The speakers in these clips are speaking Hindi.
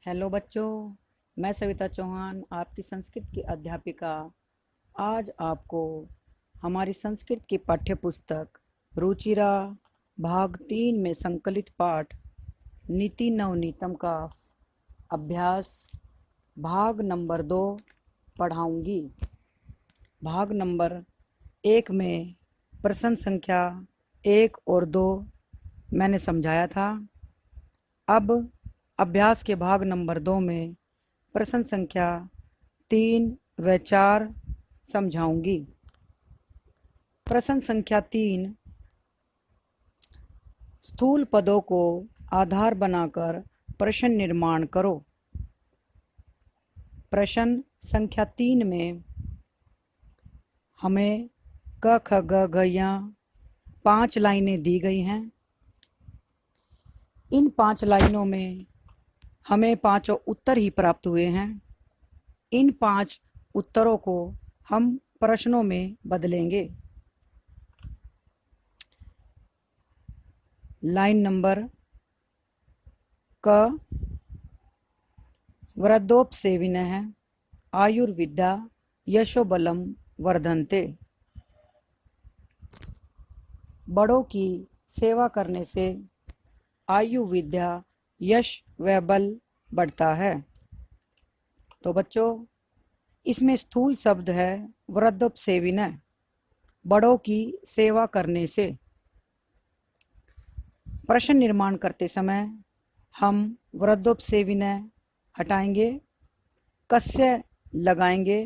हेलो बच्चों, मैं सविता चौहान आपकी संस्कृत की अध्यापिका आज आपको हमारी संस्कृत की पाठ्य पुस्तक रुचिरा भाग 3 में संकलित पाठ नीति नवनीतम का अभ्यास भाग नंबर 2 पढ़ाऊंगी। भाग नंबर 1 में प्रश्न संख्या 1 और 2 मैंने समझाया था। अब अभ्यास के भाग नंबर 2 में प्रश्न संख्या 3 व 4 समझाऊंगी। प्रश्न संख्या 3, स्थूल पदों को आधार बनाकर प्रश्न निर्माण करो। प्रश्न संख्या 3 में हमें क ख ग घ य 5 लाइनें दी गई हैं। इन 5 लाइनों में हमें 5 उत्तर ही प्राप्त हुए हैं। इन 5 उत्तरों को हम प्रश्नों में बदलेंगे। लाइन नंबर क, वृद्धोपसेविनः आयुर्विद्या यशोबलम वर्धन्ते। बड़ों की सेवा करने से आयु विद्या यश व बल बढ़ता है। तो बच्चों, इसमें स्थूल शब्द है वृद्धोपसेविनः, बड़ों की सेवा करने से। प्रश्न निर्माण करते समय हम वृद्धोपसेविनः हटाएंगे, कस्य लगाएंगे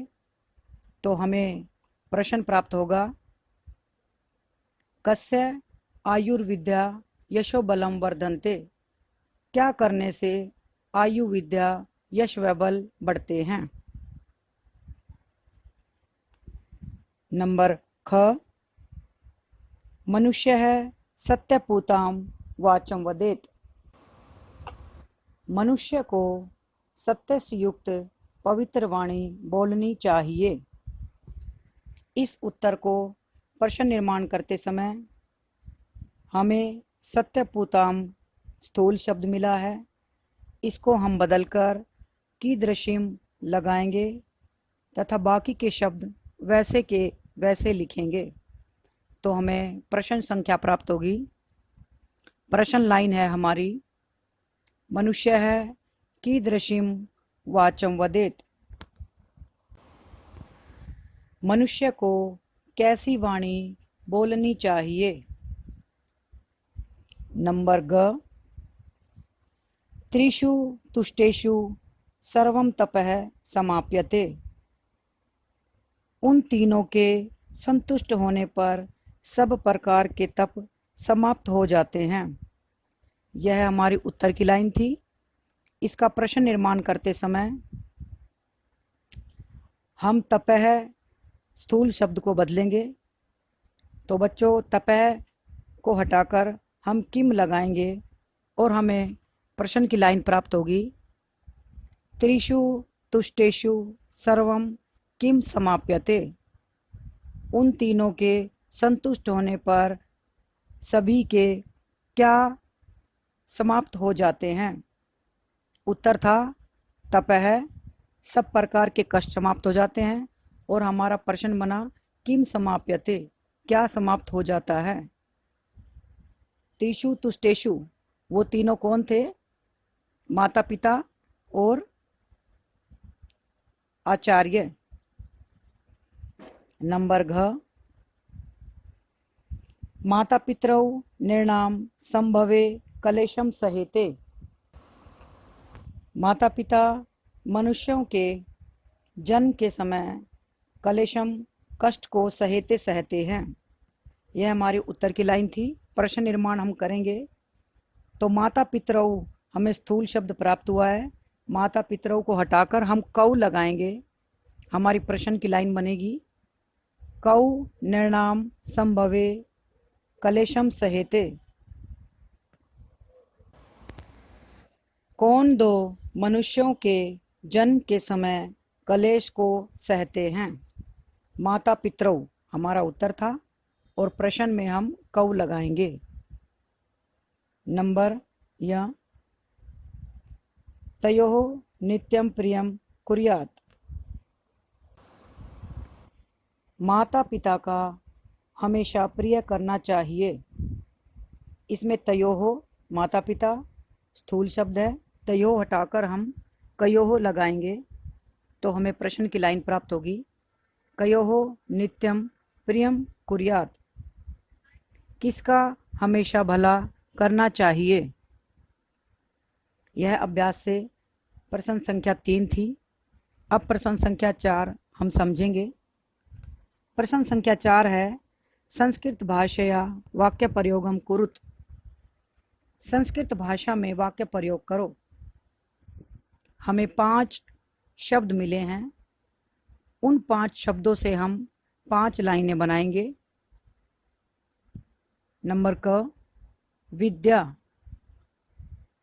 तो हमें प्रश्न प्राप्त होगा कस्य आयुर्विद्या यशोबलम वर्धन्ते। क्या करने से आयु विद्या यश व बल बढ़ते हैं। नंबर ख, मनुष्य है सत्यपूताम वाचम वदेत। मनुष्य को सत्य से युक्त पवित्र वाणी बोलनी चाहिए। इस उत्तर को प्रश्न निर्माण करते समय हमें सत्यपूताम स्थूल शब्द मिला है। इसको हम बदलकर कीदृशीम लगाएंगे तथा बाकी के शब्द वैसे के वैसे लिखेंगे तो हमें प्रश्न संख्या प्राप्त होगी। प्रश्न लाइन है हमारी, मनुष्य है कीदृशीम वाचम वदेत। मनुष्य को कैसी वाणी बोलनी चाहिए। नंबर ग, त्रिषु तुष्टेषु सर्वम तपः समाप्यते। उन तीनों के संतुष्ट होने पर सब प्रकार के तप समाप्त हो जाते हैं। यह हमारी उत्तर की लाइन थी। इसका प्रश्न निर्माण करते समय हम तपः स्थूल शब्द को बदलेंगे। तो बच्चों, तपः को हटाकर हम किम लगाएंगे और हमें प्रश्न की लाइन प्राप्त होगी, त्रिषु तुष्टेषु सर्वम किम समाप्यते। उन तीनों के संतुष्ट होने पर सभी के क्या समाप्त हो जाते हैं। उत्तर था तपः, सब प्रकार के कष्ट समाप्त हो जाते हैं। और हमारा प्रश्न बना किम समाप्यते, क्या समाप्त हो जाता है। त्रिषु तुष्टेषु, वो तीनों कौन थे, माता पिता और आचार्य। नंबर घ, माता पितरौ निर्णाम संभवे कलेशम सहेते। माता पिता मनुष्यों के जन्म के समय कलेशम कष्ट को सहेते सहते हैं। यह हमारी उत्तर की लाइन थी। प्रश्न निर्माण हम करेंगे तो माता पितरौ हमें स्थूल शब्द प्राप्त हुआ है। माता पितरौ को हटाकर हम कौ लगाएंगे, हमारी प्रश्न की लाइन बनेगी, कौ निर्णाम संभवे कलेशम सहेते। कौन दो मनुष्यों के जन्म के समय कलेश को सहते हैं। माता पितरौ हमारा उत्तर था और प्रश्न में हम कौ लगाएंगे। नंबर या तयोः नित्यं प्रियं कुर्यात्। माता पिता का हमेशा प्रिय करना चाहिए। इसमें तयोः माता पिता स्थूल शब्द है, तयोः हटाकर हम कयोः लगाएंगे तो हमें प्रश्न की लाइन प्राप्त होगी। कयोः नित्यं प्रियं कुर्यात्, किसका हमेशा भला करना चाहिए। यह अभ्यास से प्रश्न संख्या 3 थी। अब प्रश्न संख्या 4 हम समझेंगे। प्रश्न संख्या 4 है संस्कृत भाषया वाक्य प्रयोगम कुरुत। संस्कृत भाषा में वाक्य प्रयोग करो। हमें 5 शब्द मिले हैं। उन 5 शब्दों से हम 5 लाइनें बनाएंगे। नंबर क, विद्या।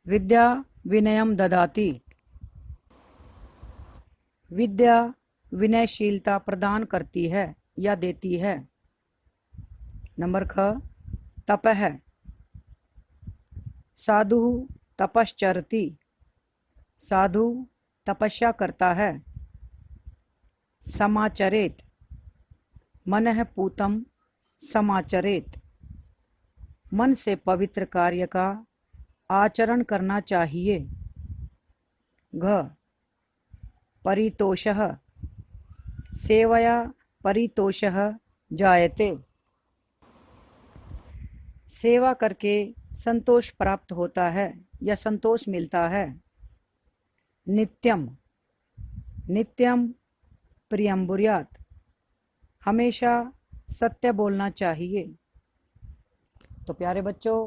विद्या विनयम ददाति। विद्या विनयशीलता प्रदान करती है या देती है। नंबर ख, तपः। साधु तपश्चरति। साधु तपस्या करता है। समाचरेत। मनः पूतं समाचरेत। मन से पवित्र कार्य का आचरण करना चाहिए। घ, परितोषः। सेवया परितोषः जायते। सेवा करके संतोष प्राप्त होता है या संतोष मिलता है। नित्यम। नित्यम प्रियम बुर्यात। हमेशा सत्य बोलना चाहिए। तो प्यारे बच्चों,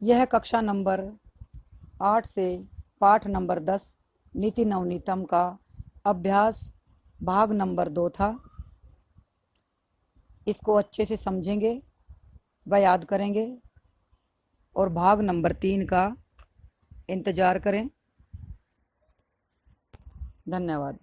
यह कक्षा नंबर 8 से पाठ नंबर 10 नीति नवनीतम का अभ्यास भाग नंबर 2 था। इसको अच्छे से समझेंगे व याद करेंगे और भाग नंबर 3 का इंतज़ार करें। धन्यवाद।